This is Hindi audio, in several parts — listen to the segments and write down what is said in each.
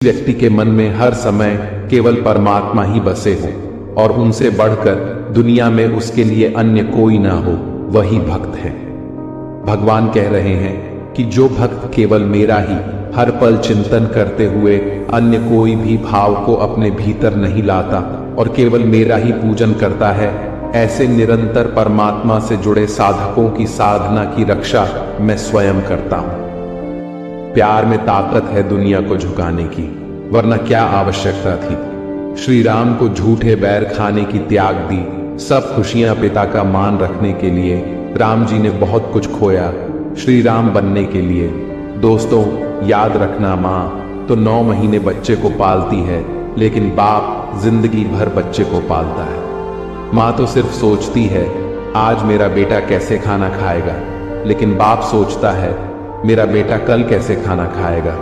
व्यक्ति के मन में हर समय केवल परमात्मा ही बसे हो और उनसे बढ़कर दुनिया में उसके लिए अन्य कोई ना हो, वही भक्त है। भगवान कह रहे हैं कि जो भक्त केवल मेरा ही हर पल चिंतन करते हुए अन्य कोई भी भाव को अपने भीतर नहीं लाता और केवल मेरा ही पूजन करता है, ऐसे निरंतर परमात्मा से जुड़े साधकों की साधना की रक्षा मैं स्वयं करता हूं। प्यार में ताकत है दुनिया को झुकाने की, वरना क्या आवश्यकता थी। श्री राम को झूठे बैर खाने की त्याग दी, सब खुशियां पिता का मान रखने के लिए। राम जी ने बहुत कुछ खोया श्री राम बनने के लिए। दोस्तों, याद रखना, माँ तो 9 महीने बच्चे को पालती है, लेकिन बाप जिंदगी भर बच्चे को पालता है। माँ तो सिर्फ सोचती है आज मेरा बेटा कैसे खाना खाएगा, लेकिन बाप सोचता है मेरा बेटा कल कैसे खाना खाएगा।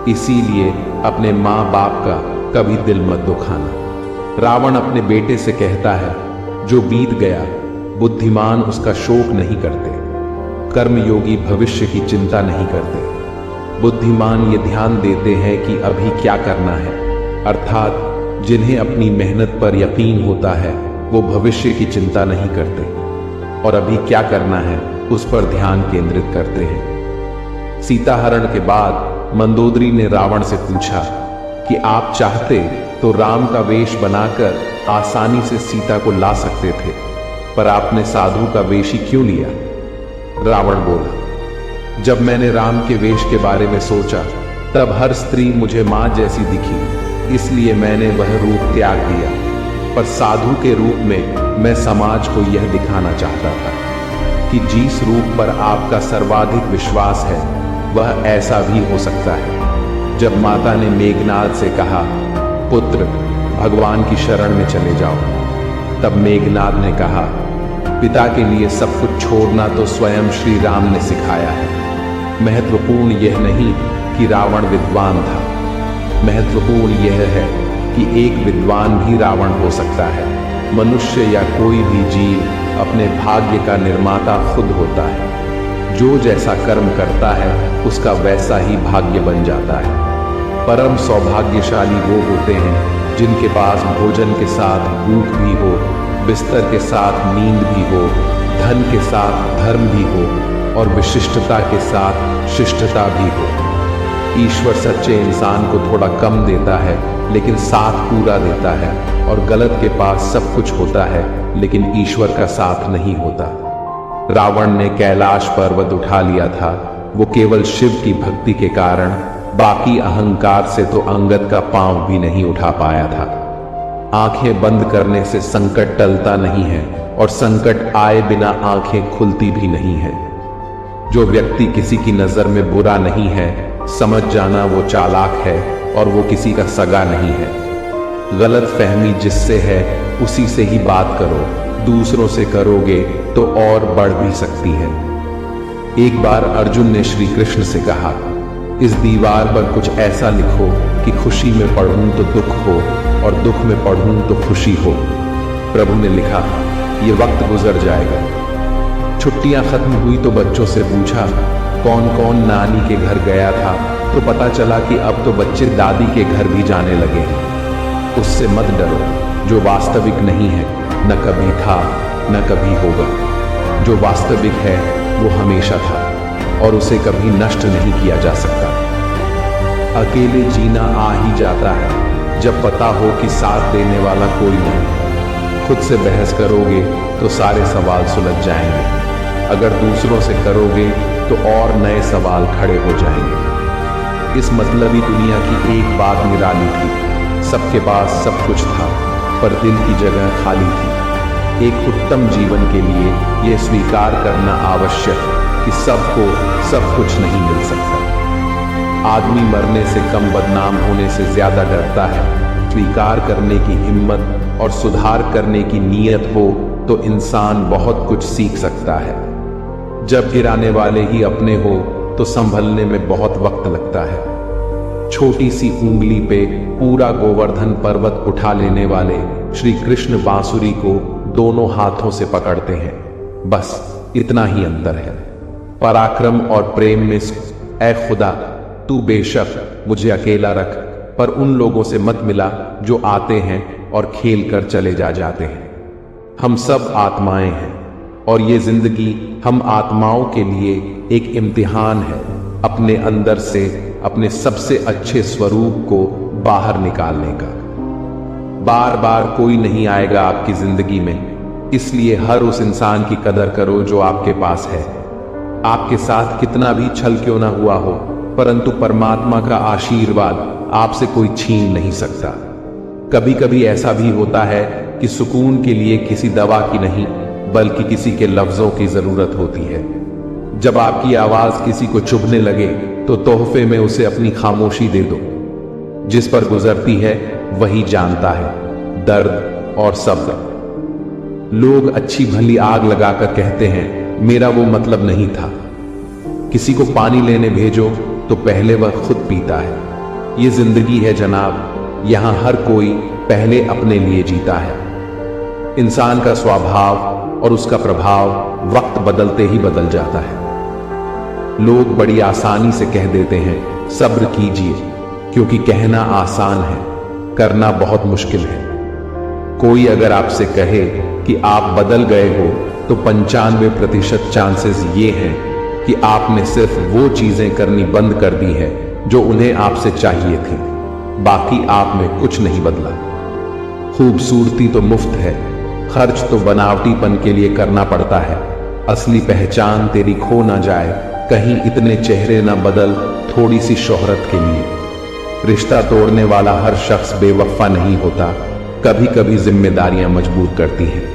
इसीलिए अपने माँ बाप का कभी दिल मत दुखाना। रावण अपने बेटे से कहता है जो बीत गया बुद्धिमान उसका शोक नहीं करते, कर्मयोगी भविष्य की चिंता नहीं करते। बुद्धिमान ये ध्यान देते हैं कि अभी क्या करना है, अर्थात जिन्हें अपनी मेहनत पर यकीन होता है वो भविष्य की चिंता नहीं करते और अभी क्या करना है उस पर ध्यान केंद्रित करते हैं। सीता हरण के बाद मंदोदरी ने रावण से पूछा कि आप चाहते तो राम का वेश बनाकर आसानी से सीता को ला सकते थे, पर आपने साधु का वेश ही क्यों लिया? रावण बोला, जब मैंने राम के वेश के बारे में सोचा तब हर स्त्री मुझे मां जैसी दिखी, इसलिए मैंने वह रूप त्याग दिया। पर साधु के रूप में मैं समाज को यह दिखाना चाहता था कि जिस रूप पर आपका सर्वाधिक विश्वास है वह ऐसा भी हो सकता है। जब माता ने मेघनाद से कहा पुत्र भगवान की शरण में चले जाओ, तब मेघनाद ने कहा पिता के लिए सब कुछ छोड़ना तो स्वयं श्री राम ने सिखाया है। महत्वपूर्ण यह नहीं कि रावण विद्वान था, महत्वपूर्ण यह है कि एक विद्वान भी रावण हो सकता है। मनुष्य या कोई भी जीव अपने भाग्य का निर्माता खुद होता है। जो जैसा कर्म करता है उसका वैसा ही भाग्य बन जाता है। परम सौभाग्यशाली वो होते हैं जिनके पास भोजन के साथ भूख भी हो, बिस्तर के साथ नींद भी हो, धन के साथ धर्म भी हो और विशिष्टता के साथ शिष्टता भी हो। ईश्वर सच्चे इंसान को थोड़ा कम देता है लेकिन साथ पूरा देता है, और गलत के पास सब कुछ होता है लेकिन ईश्वर का साथ नहीं होता। रावण ने कैलाश पर्वत उठा लिया था, वो केवल शिव की भक्ति के कारण, बाकी अहंकार से तो अंगद का पांव भी नहीं उठा पाया था। आंखें बंद करने से संकट टलता नहीं है और संकट आए बिना आंखें खुलती भी नहीं है। जो व्यक्ति किसी की नजर में बुरा नहीं है, समझ जाना वो चालाक है और वो किसी का सगा नहीं है। गलत फहमी जिससे है उसी से ही बात करो, दूसरों से करोगे तो और बढ़ भी सकती है। एक बार अर्जुन ने श्री कृष्ण से कहा इस दीवार पर कुछ ऐसा लिखो कि खुशी में पढ़ूं तो दुख हो और दुख में पढ़ूं तो खुशी हो। प्रभु ने लिखा ये वक्त गुजर जाएगा। छुट्टियां खत्म हुई तो बच्चों से पूछा कौन कौन नानी के घर गया था, तो पता चला कि अब तो बच्चे दादी के घर भी जाने लगे हैं। उससे मत डरो, जो वास्तविक नहीं है न कभी था न कभी होगा। जो वास्तविक है वो हमेशा था और उसे कभी नष्ट नहीं किया जा सकता। अकेले जीना आ ही जाता है जब पता हो कि साथ देने वाला कोई नहीं। खुद से बहस करोगे तो सारे सवाल सुलझ जाएंगे, अगर दूसरों से करोगे तो और नए सवाल खड़े हो जाएंगे। इस मतलबी दुनिया की एक बात निराली थी, सबके पास सब कुछ था पर दिल की जगह खाली थी। एक उत्तम जीवन के लिए यह स्वीकार करना आवश्यक कि सबको सब कुछ नहीं मिल सकता। आदमी मरने से कम बदनाम होने से ज्यादा डरता है। स्वीकार करने की हिम्मत और सुधार करने की नीयत हो तो इंसान बहुत कुछ सीख सकता है। जब गिराने वाले ही अपने हो तो संभलने में बहुत वक्त लगता है। छोटी सी उंगली पे पूरा गोवर्धन पर्वत उठा लेने वाले श्री कृष्ण बांसुरी को दोनों हाथों से पकड़ते हैं, बस इतना ही अंतर है। पराक्रम और प्रेम में ए खुदा तू बेशक मुझे अकेला रख, पर उन लोगों से मत मिला जो आते हैं और खेल कर चले जाते हैं। हम सब आत्माएं हैं और ये जिंदगी हम आत्माओं के लिए एक इम्तिहान है, अपने अंदर से अपने सबसे अच्छे स्वरूप को बाहर निकालने का। बार बार कोई नहीं आएगा आपकी जिंदगी में, इसलिए हर उस इंसान की कदर करो जो आपके पास है। आपके साथ कितना भी छल क्यों ना हुआ हो, परंतु परमात्मा का आशीर्वाद आपसे कोई छीन नहीं सकता। कभी कभी ऐसा भी होता है कि सुकून के लिए किसी दवा की नहीं बल्कि किसी के लफ्जों की जरूरत होती है। जब आपकी आवाज किसी को चुभने लगे तो तोहफे में उसे अपनी खामोशी दे दो। जिस पर गुजरती है वही जानता है दर्द और सब्र। लोग अच्छी भली आग लगाकर कहते हैं मेरा वो मतलब नहीं था। किसी को पानी लेने भेजो तो पहले वह खुद पीता है। ये जिंदगी है जनाब, यहां हर कोई पहले अपने लिए जीता है। इंसान का स्वभाव और उसका प्रभाव वक्त बदलते ही बदल जाता है। लोग बड़ी आसानी से कह देते हैं सब्र कीजिए, क्योंकि कहना आसान है, करना बहुत मुश्किल है। कोई अगर आपसे कहे कि आप बदल गए हो तो 95% चांसेस ये हैं कि आपने सिर्फ वो चीजें करनी बंद कर दी है जो उन्हें आपसे चाहिए थी। बाकी आप में कुछ नहीं बदला। खूबसूरती तो मुफ्त है, खर्च तो बनावटीपन के लिए करना पड़ता है। असली पहचान तेरी खो ना जाए, कहीं इतने चेहरे ना बदल थोड़ी सी शोहरत के लिए। रिश्ता तोड़ने वाला हर शख्स बेवफा नहीं होता, कभी कभी जिम्मेदारियां मजबूर करती हैं।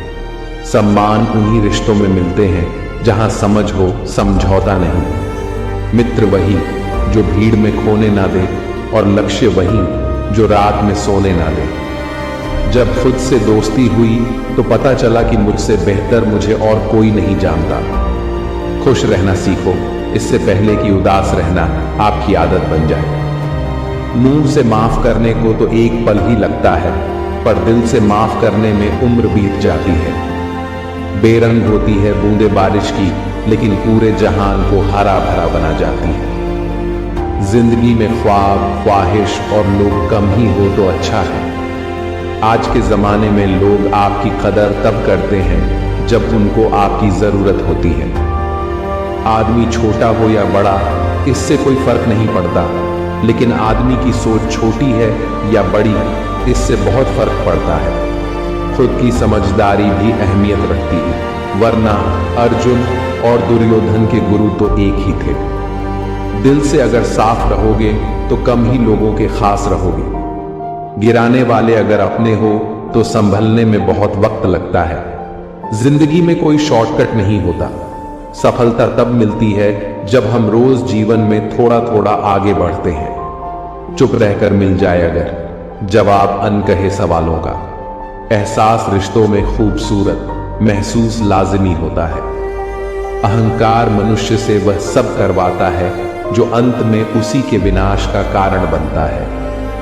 सम्मान उन्हीं रिश्तों में मिलते हैं जहां समझ हो, समझौता नहीं। मित्र वही जो भीड़ में खोने ना दे और लक्ष्य वही जो रात में सोने ना दे। जब खुद से दोस्ती हुई तो पता चला कि मुझसे बेहतर मुझे और कोई नहीं जानता। खुश रहना सीखो, इससे पहले कि उदास रहना आपकी आदत बन जाए। मुंह से माफ करने को तो एक पल ही लगता है, पर दिल से माफ करने में उम्र बीत जाती है। बेरंग होती है बूंदे बारिश की, लेकिन पूरे जहान को हरा भरा बना जाती है। जिंदगी में ख्वाब, ख्वाहिश और लोग कम ही हो तो अच्छा है। आज के जमाने में लोग आपकी कदर तब करते हैं जब उनको आपकी जरूरत होती है। आदमी छोटा हो या बड़ा, इससे कोई फर्क नहीं पड़ता, लेकिन आदमी की सोच छोटी है या बड़ी, इससे बहुत फर्क पड़ता है। खुद की समझदारी भी अहमियत रखती है, वरना अर्जुन और दुर्योधन के गुरु तो एक ही थे। दिल से अगर साफ रहोगे तो कम ही लोगों के खास रहोगे। गिराने वाले अगर अपने हो तो संभलने में बहुत वक्त लगता है। जिंदगी में कोई शॉर्टकट नहीं होता। सफलता तब मिलती है जब हम रोज जीवन में थोड़ा थोड़ा आगे बढ़ते हैं। चुप रहकर मिल जाए अगर जवाब अनकहे सवालों का। एहसास रिश्तों में खूबसूरत महसूस लाजिमी होता है। अहंकार मनुष्य से वह सब करवाता है जो अंत में उसी के विनाश का कारण बनता है।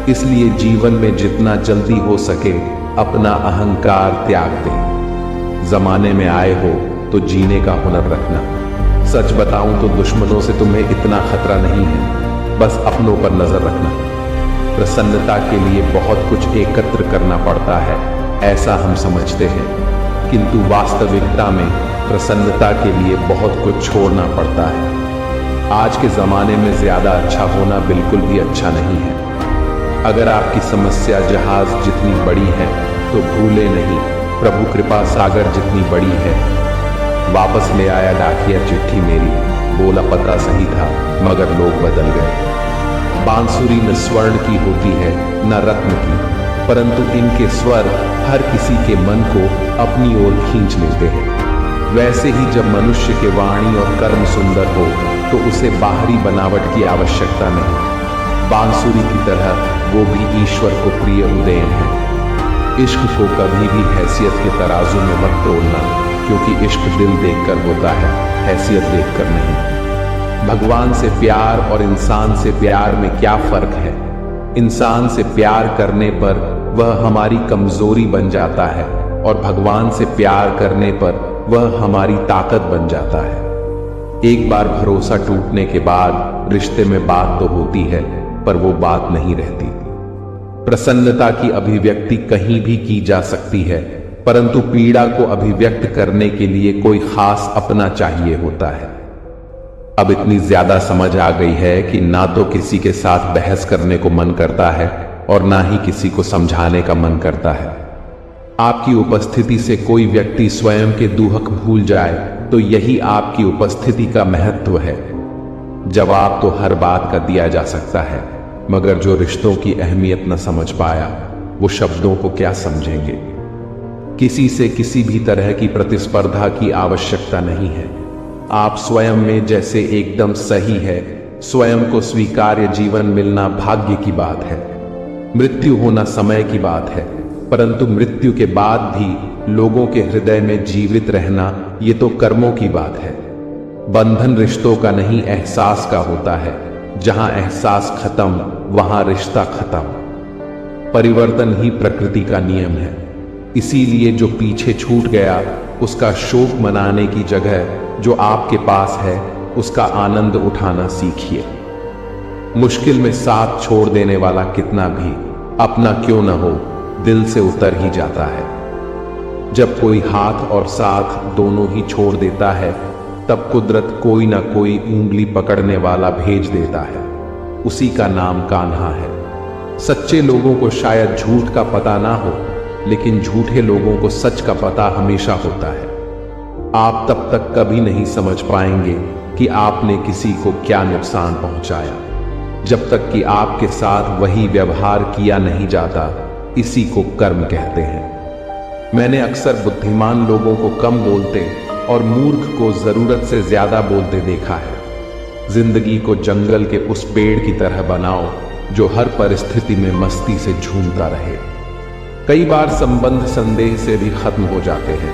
इसलिए जीवन में जितना जल्दी हो सके अपना अहंकार त्याग दे। जमाने में आए हो तो जीने का हुनर रखना। सच बताऊं तो दुश्मनों से तुम्हें इतना खतरा नहीं है, बस अपनों पर नजर रखना। प्रसन्नता के लिए बहुत कुछ एकत्र करना पड़ता है, ऐसा हम समझते हैं, किंतु वास्तविकता में प्रसन्नता के लिए बहुत कुछ छोड़ना पड़ता है। आज के जमाने में ज्यादा अच्छा होना बिल्कुल भी अच्छा नहीं है। अगर आपकी समस्या जहाज जितनी बड़ी है तो भूले नहीं प्रभु कृपा सागर जितनी बड़ी है। वापस ले आया डाकिया चिट्ठी मेरी, बोला पता सही था मगर लोग बदल गए। बांसुरी न स्वर्ण की होती है न रत्न की, परंतु इनके स्वर हर किसी के मन को अपनी ओर खींच लेते हैं। वैसे ही जब मनुष्य के वाणी और कर्म सुंदर हो तो उसे बाहरी बनावट की आवश्यकता नहीं। बांसुरी की तरह वो भी ईश्वर को प्रिय उदयन है। इश्क को कभी भी हैसियत के तराजू में मत तोड़ना, क्योंकि इश्क दिल देखकर होता है, हैसियत देखकर नहीं। भगवान से प्यार और इंसान से प्यार में क्या फर्क है? इंसान से प्यार करने पर वह हमारी कमजोरी बन जाता है और भगवान से प्यार करने पर वह हमारी ताकत बन जाता है। एक बार भरोसा टूटने के बाद रिश्ते में बात तो होती है, पर वो बात नहीं रहती। प्रसन्नता की अभिव्यक्ति कहीं भी की जा सकती है, परंतु पीड़ा को अभिव्यक्त करने के लिए कोई खास अपना चाहिए होता है। अब इतनी ज्यादा समझ आ गई है कि ना तो किसी के साथ बहस करने को मन करता है और ना ही किसी को समझाने का मन करता है। आपकी उपस्थिति से कोई व्यक्ति स्वयं के दुख भूल जाए तो यही आपकी उपस्थिति का महत्व है। जवाब तो हर बात का दिया जा सकता है, मगर जो रिश्तों की अहमियत न समझ पाया वो शब्दों को क्या समझेंगे। किसी से किसी भी तरह की प्रतिस्पर्धा की आवश्यकता नहीं है। आप स्वयं में जैसे एकदम सही है, स्वयं को स्वीकार्य जीवन मिलना भाग्य की बात है। मृत्यु होना समय की बात है, परंतु मृत्यु के बाद भी लोगों के हृदय में जीवित रहना ये तो कर्मों की बात है। बंधन रिश्तों का नहीं, एहसास का होता है। जहां एहसास खत्म वहां रिश्ता खत्म। परिवर्तन ही प्रकृति का नियम है। इसीलिए जो पीछे छूट गया उसका शोक मनाने की जगह जो आपके पास है उसका आनंद उठाना सीखिए। मुश्किल में साथ छोड़ देने वाला कितना भी अपना क्यों न हो, दिल से उतर ही जाता है। जब कोई हाथ और साथ दोनों ही छोड़ देता है तब कुदरत कोई ना कोई उंगली पकड़ने वाला भेज देता है। उसी का नाम कान्हा है। सच्चे लोगों को शायद झूठ का पता ना हो, लेकिन झूठे लोगों को सच का पता हमेशा होता है। आप तब तक कभी नहीं समझ पाएंगे कि आपने किसी को क्या नुकसान पहुंचाया, जब तक कि आपके साथ वही व्यवहार किया नहीं जाता। इसी को कर्म कहते हैं। मैंने अक्सर बुद्धिमान लोगों को कम बोलते और मूर्ख को जरूरत से ज्यादा बोलते देखा है। जिंदगी को जंगल के उस पेड़ की तरह बनाओ जो हर परिस्थिति में मस्ती से झूमता रहे। कई बार संबंध संदेह से भी खत्म हो जाते हैं।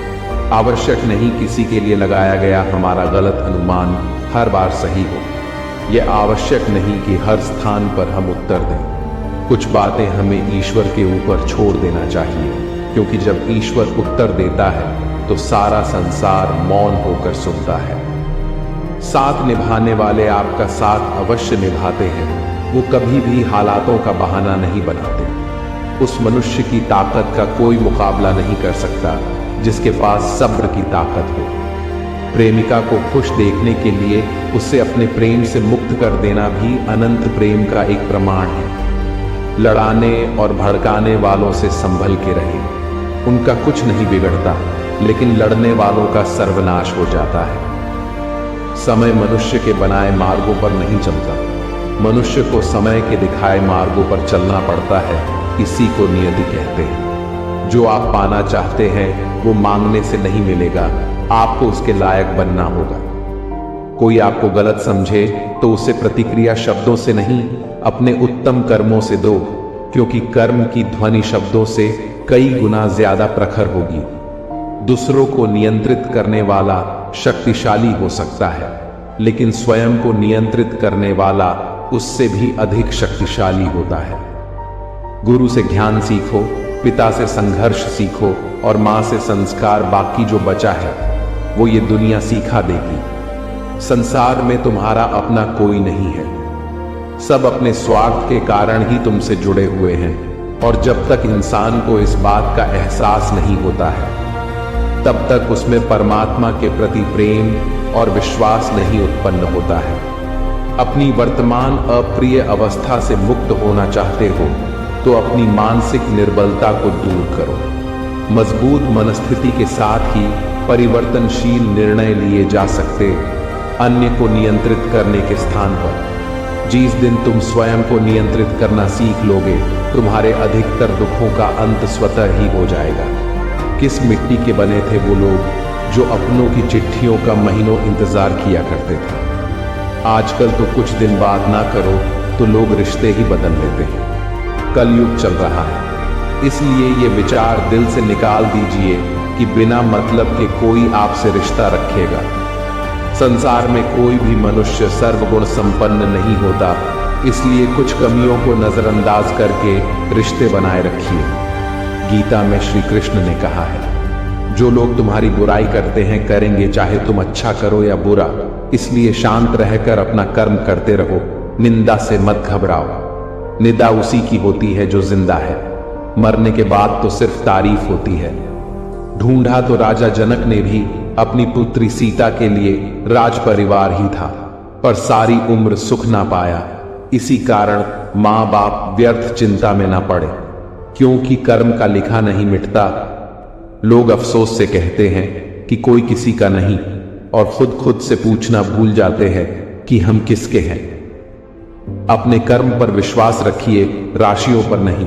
आवश्यक नहीं किसी के लिए लगाया गया हमारा गलत अनुमान हर बार सही हो। यह आवश्यक नहीं कि हर स्थान पर हम उत्तर दें। कुछ बातें हमें ईश्वर के ऊपर छोड़ देना चाहिए, क्योंकि जब ईश्वर उत्तर देता है तो सारा संसार मौन होकर सुनता है। साथ निभाने वाले आपका साथ अवश्य निभाते हैं। वो कभी भी हालातों का बहाना नहीं बनाते। उस मनुष्य की ताकत का कोई मुकाबला नहीं कर सकता जिसके पास सब्र की ताकत हो। प्रेमिका को खुश देखने के लिए उसे अपने प्रेम से मुक्त कर देना भी अनंत प्रेम का एक प्रमाण है। लड़ाने और भड़काने वालों से संभल के रहे। उनका कुछ नहीं बिगड़ता, लेकिन लड़ने वालों का सर्वनाश हो जाता है। समय मनुष्य के बनाए मार्गों पर नहीं चलता। मनुष्य को समय के दिखाए मार्गों पर चलना पड़ता है। इसी को नियति कहते हैं। जो आप पाना चाहते हैं वो मांगने से नहीं मिलेगा, आपको उसके लायक बनना होगा। कोई आपको गलत समझे तो उसे प्रतिक्रिया शब्दों से नहीं, अपने उत्तम कर्मों से दो, क्योंकि कर्म की ध्वनि शब्दों से कई गुना ज्यादा प्रखर होगी। दूसरों को नियंत्रित करने वाला शक्तिशाली हो सकता है, लेकिन स्वयं को नियंत्रित करने वाला उससे भी अधिक शक्तिशाली होता है। गुरु से ज्ञान सीखो, पिता से संघर्ष सीखो और मां से संस्कार। बाकी जो बचा है वो ये दुनिया सिखा देगी। संसार में तुम्हारा अपना कोई नहीं है। सब अपने स्वार्थ के कारण ही तुमसे जुड़े हुए हैं, और जब तक इंसान को इस बात का एहसास नहीं होता है तब तक उसमें परमात्मा के प्रति प्रेम और विश्वास नहीं उत्पन्न होता है। अपनी वर्तमान अप्रिय अवस्था से मुक्त होना चाहते हो तो अपनी मानसिक निर्बलता को दूर करो। मजबूत मनस्थिति के साथ ही परिवर्तनशील निर्णय लिए जा सकते, अन्य को नियंत्रित करने के स्थान पर। जिस दिन तुम स्वयं को नियंत्रित करना सीख लोगे, तुम्हारे अधिकतर दुखों का अंत स्वतः ही हो जाएगा। किस मिट्टी के बने थे वो लोग जो अपनों की चिट्ठियों का महीनों इंतजार किया करते थे। आजकल तो कुछ दिन बात ना करो तो लोग रिश्ते ही बदल लेते हैं। कलयुग चल रहा है, इसलिए ये विचार दिल से निकाल दीजिए कि बिना मतलब के कोई आपसे रिश्ता रखेगा। संसार में कोई भी मनुष्य सर्वगुण संपन्न नहीं होता, इसलिए कुछ कमियों को नजरअंदाज करके रिश्ते बनाए रखिए। गीता में श्री कृष्ण ने कहा है, जो लोग तुम्हारी बुराई करते हैं करेंगे, चाहे तुम अच्छा करो या बुरा। इसलिए शांत रहकर अपना कर्म करते रहो, निंदा से मत घबराओ। निदा उसी की होती है जो जिंदा है, मरने के बाद तो सिर्फ तारीफ होती है। ढूंढा तो राजा जनक ने भी अपनी पुत्री सीता के लिए राज परिवार ही था, पर सारी उम्र सुख ना पाया। इसी कारण मां बाप व्यर्थ चिंता में ना पड़े, क्योंकि कर्म का लिखा नहीं मिटता। लोग अफसोस से कहते हैं कि कोई किसी का नहीं, और खुद से पूछना भूल जाते हैं कि हम किसके हैं। अपने कर्म पर विश्वास रखिए, राशियों पर नहीं।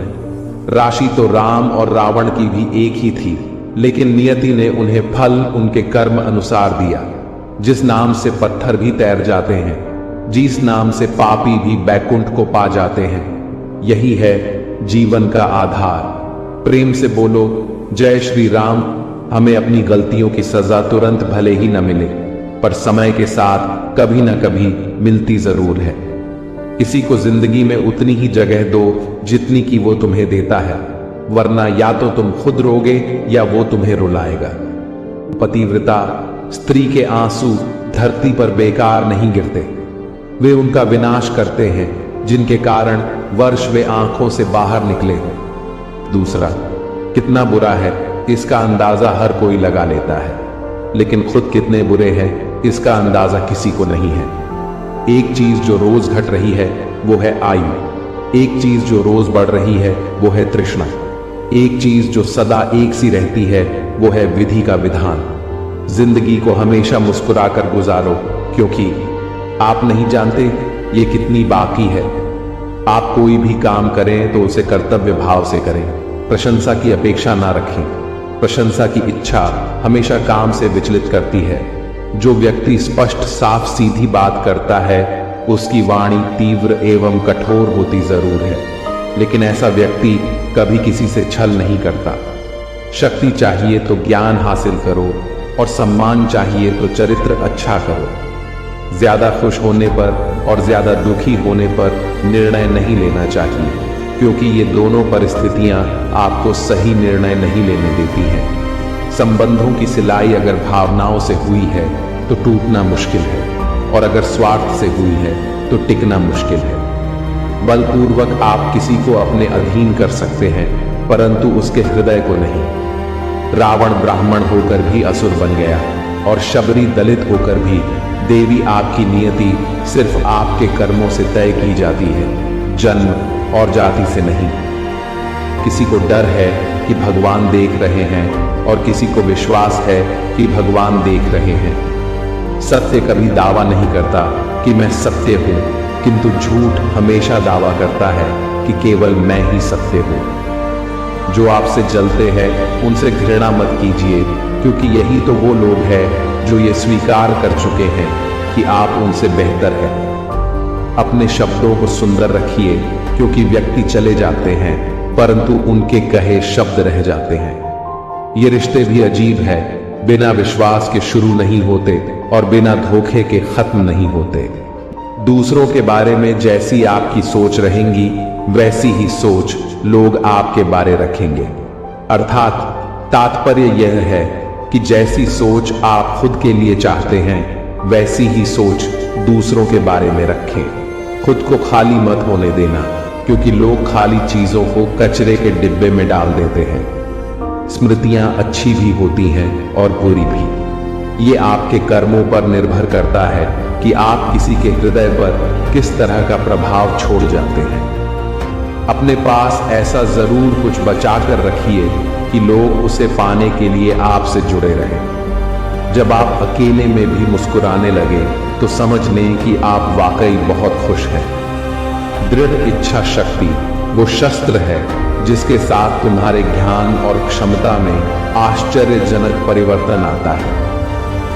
राशि तो राम और रावण की भी एक ही थी, लेकिन नियति ने उन्हें फल उनके कर्म अनुसार दिया। जिस नाम से पत्थर भी तैर जाते हैं, जिस नाम से पापी भी बैकुंठ को पा जाते हैं, यही है जीवन का आधार। प्रेम से बोलो जय श्री राम। हमें अपनी गलतियों की सजा तुरंत भले ही न मिले, पर समय के साथ कभी न कभी मिलती जरूर है। किसी को जिंदगी में उतनी ही जगह दो जितनी कि वो तुम्हें देता है, वरना या तो तुम खुद रोगे या वो तुम्हें रुलाएगा। पतिव्रता स्त्री के आंसू धरती पर बेकार नहीं गिरते, वे उनका विनाश करते हैं जिनके कारण वर्ष वे आंखों से बाहर निकले हो। दूसरा, कितना बुरा है इसका अंदाजा हर कोई लगा लेता है, लेकिन खुद कितने बुरे हैं इसका अंदाजा किसी को नहीं है। एक चीज जो रोज घट रही है वो है आयु, एक चीज जो रोज बढ़ रही है वो है तृष्णा, एक चीज जो सदा एक सी रहती है वो है विधि का विधान। जिंदगी को हमेशा मुस्कुराकर गुजारो, क्योंकि आप नहीं जानते ये कितनी बाकी है। आप कोई भी काम करें तो उसे कर्तव्य भाव से करें, प्रशंसा की अपेक्षा ना रखें। प्रशंसा की इच्छा हमेशा काम से विचलित करती है। जो व्यक्ति स्पष्ट साफ सीधी बात करता है उसकी वाणी तीव्र एवं कठोर होती जरूर है, लेकिन ऐसा व्यक्ति कभी किसी से छल नहीं करता। शक्ति चाहिए तो ज्ञान हासिल करो, और सम्मान चाहिए तो चरित्र अच्छा करो। ज्यादा खुश होने पर और ज्यादा दुखी होने पर निर्णय नहीं लेना चाहिए, क्योंकि ये दोनों परिस्थितियां आपको सही निर्णय नहीं लेने देती हैं। संबंधों की सिलाई अगर भावनाओं से हुई है तो टूटना मुश्किल है, और अगर स्वार्थ से हुई है तो टिकना मुश्किल है। बलपूर्वक आप किसी को अपने अधीन कर सकते हैं, परंतु उसके हृदय को नहीं। रावण ब्राह्मण होकर भी असुर बन गया, और शबरी दलित होकर भी देवी। आपकी नियति सिर्फ आपके कर्मों से तय की जाती है, जन्म और जाति से नहीं। किसी को डर है कि भगवान देख रहे हैं, और किसी को विश्वास है कि भगवान देख रहे हैं। सत्य कभी दावा नहीं करता कि मैं सत्य हूं, किंतु झूठ हमेशा दावा करता है कि केवल मैं ही सत्य हूं। जो आपसे जलते हैं उनसे घृणा मत कीजिए, क्योंकि यही तो वो लोग हैं जो ये स्वीकार कर चुके हैं कि आप उनसे बेहतर हैं। अपने शब्दों को सुंदर रखिए, क्योंकि व्यक्ति चले जाते हैं परंतु उनके कहे शब्द रह जाते हैं। ये रिश्ते भी अजीब है, बिना विश्वास के शुरू नहीं होते और बिना धोखे के खत्म नहीं होते। दूसरों के बारे में जैसी आपकी सोच रहेंगी वैसी ही सोच लोग आपके बारे रखेंगे। अर्थात तात्पर्य यह है कि जैसी सोच आप खुद के लिए चाहते हैं वैसी ही सोच दूसरों के बारे में रखें। खुद को खाली मत होने देना, क्योंकि लोग खाली चीजों को कचरे के डिब्बे में डाल देते हैं। स्मृतियां अच्छी भी होती हैं और बुरी भी। ये आपके कर्मों पर निर्भर करता है कि आप किसी के हृदय पर किस तरह का प्रभाव छोड़ जाते हैं। अपने पास ऐसा जरूर कुछ बचा कर रखिए कि लोग उसे पाने के लिए आपसे जुड़े रहें। जब आप अकेले में भी मुस्कुराने लगे तो समझ लें कि आप वाकई बहुत खुश हैं। दृढ़ इच्छा शक्ति वो शस्त्र है जिसके साथ तुम्हारे ज्ञान और क्षमता में आश्चर्यजनक परिवर्तन आता है।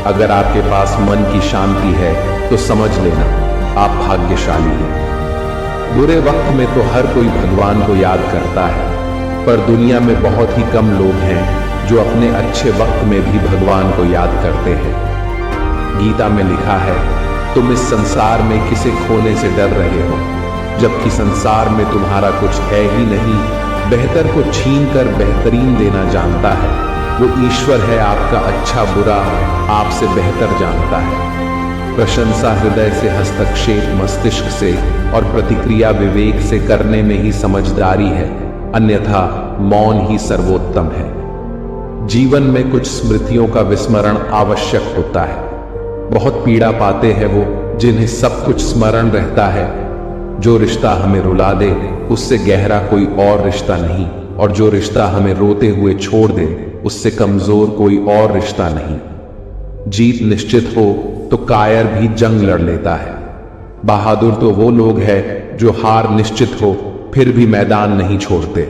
अगर आपके पास मन की शांति है तो समझ लेना आप भाग्यशाली हैं। बुरे वक्त में तो हर कोई भगवान को याद करता है, पर दुनिया में बहुत ही कम लोग हैं जो अपने अच्छे वक्त में भी भगवान को याद करते हैं। गीता में लिखा है, तुम इस संसार में किसे खोने से डर रहे हो, जबकि संसार में तुम्हारा कुछ है ही नहीं। बेहतर को छीन कर बेहतरीन देना जानता है, वो ईश्वर है। आपका अच्छा बुरा आपसे बेहतर जानता है। प्रशंसा हृदय से, हस्तक्षेप मस्तिष्क से और प्रतिक्रिया विवेक से करने में ही समझदारी है, अन्यथा मौन ही सर्वोत्तम है। जीवन में कुछ स्मृतियों का विस्मरण आवश्यक होता है। बहुत पीड़ा पाते हैं वो जिन्हें सब कुछ स्मरण रहता है। जो रिश्ता हमें रुला दे उससे गहरा कोई और रिश्ता नहीं, और जो रिश्ता हमें रोते हुए छोड़ दे उससे कमजोर कोई और रिश्ता नहीं। जीत निश्चित हो तो कायर भी जंग लड़ लेता है। बहादुर तो वो लोग हैं जो हार निश्चित हो फिर भी मैदान नहीं छोड़ते।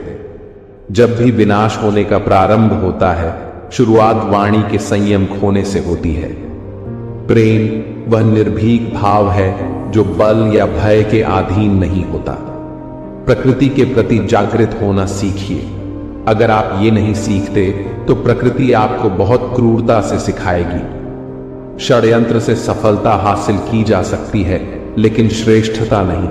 जब भी विनाश होने का प्रारंभ होता है, शुरुआत वाणी के संयम खोने से होती है। प्रेम वह निर्भीक भाव है जो बल या भय के अधीन नहीं होता। प्रकृति के प्रति जागृत होना सीखिए। अगर आप ये नहीं सीखते तो प्रकृति आपको बहुत क्रूरता से सिखाएगी। षड्यंत्र से सफलता हासिल की जा सकती है, लेकिन श्रेष्ठता नहीं।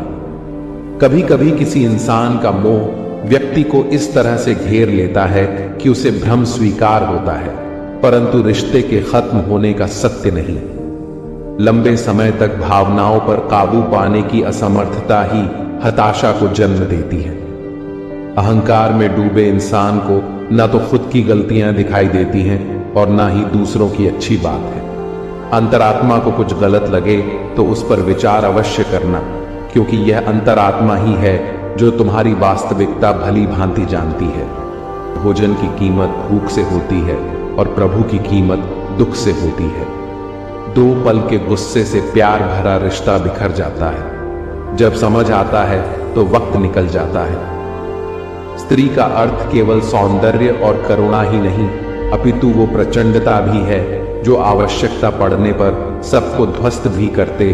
कभी कभी किसी इंसान का मोह व्यक्ति को इस तरह से घेर लेता है कि उसे भ्रम स्वीकार होता है, परंतु रिश्ते के खत्म होने का सत्य नहीं। लंबे समय तक भावनाओं पर काबू पाने की असमर्थता ही हताशा को जन्म देती है। अहंकार में डूबे इंसान को न तो खुद की गलतियां दिखाई देती हैं और न ही दूसरों की अच्छी बात है। अंतरात्मा को कुछ गलत लगे तो उस पर विचार अवश्य करना, क्योंकि यह अंतरात्मा ही है जो तुम्हारी वास्तविकता भली भांति जानती है। भोजन की कीमत भूख से होती है और प्रभु की कीमत दुख से होती है। दो पल के गुस्से से प्यार भरा रिश्ता बिखर जाता है। जब समझ आता है तो वक्त निकल जाता है। स्त्री का अर्थ केवल सौंदर्य और करुणा ही नहीं, अपितु वो प्रचंडता भी है जो आवश्यकता पड़ने पर सबको ध्वस्त भी करते,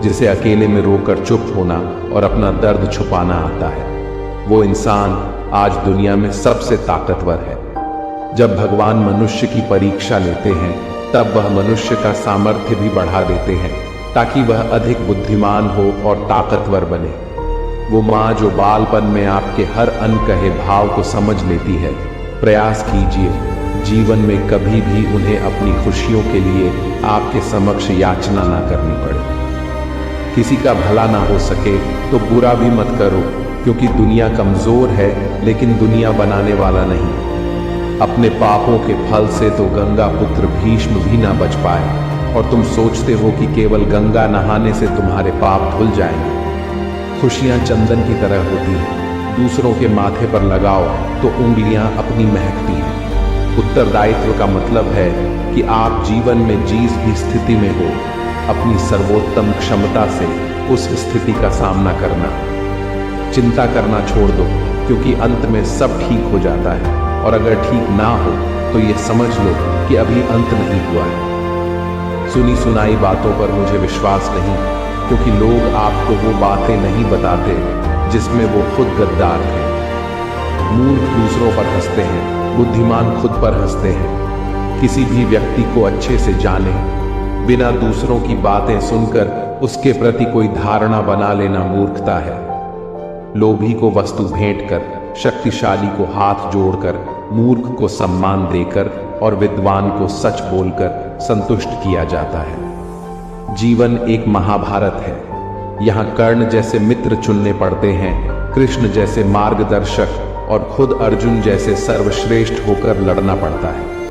जिसे अकेले में रोकर चुप होना और अपना दर्द छुपाना आता है। वो इंसान आज दुनिया में सबसे ताकतवर है। जब भगवान मनुष्य की परीक्षा लेते हैं तब वह मनुष्य का सामर्थ्य भी बढ़ा देते हैं, ताकि वह अधिक बुद्धिमान हो और ताकतवर बने। वो माँ जो बालपन में आपके हर अनकहे भाव को समझ लेती है। प्रयास कीजिए जीवन में कभी भी उन्हें अपनी खुशियों के लिए आपके समक्ष याचना ना करनी पड़े। किसी का भला ना हो सके तो बुरा भी मत करो, क्योंकि दुनिया कमजोर है लेकिन दुनिया बनाने वाला नहीं। अपने पापों के फल से तो गंगा पुत्र भीष्म भी ना बच पाए, और तुम सोचते हो कि केवल गंगा नहाने से तुम्हारे पाप धुल जाएंगे। खुशियां चंदन की तरह होती हैं, दूसरों के माथे पर लगाओ तो उंगलियां अपनी महकती हैं। उत्तरदायित्व का मतलब है कि आप जीवन में जिस भी स्थिति में हो, अपनी सर्वोत्तम क्षमता से उस स्थिति का सामना करना। चिंता करना छोड़ दो, क्योंकि अंत में सब ठीक हो जाता है, और अगर ठीक ना हो तो ये समझ लो कि अभी अंत नहीं हुआ है। सुनी सुनाई बातों पर मुझे विश्वास नहीं, क्योंकि लोग आपको वो बातें नहीं बताते जिसमें वो खुद गद्दार थे। मूर्ख दूसरों पर हंसते हैं, बुद्धिमान खुद पर हंसते हैं। किसी भी व्यक्ति को अच्छे से जाने, बिना दूसरों की बातें सुनकर उसके प्रति कोई धारणा बना लेना मूर्खता है। लोभी को वस्तु भेंट कर, शक्तिशाली को हाथ जोड़कर, मूर्ख को सम्मान देकर और विद्वान को सच बोलकर संतुष्ट किया जाता है। जीवन एक महाभारत है। यहाँ कर्ण जैसे मित्र चुनने पड़ते हैं, कृष्ण जैसे मार्गदर्शक और खुद अर्जुन जैसे सर्वश्रेष्ठ होकर लड़ना पड़ता है।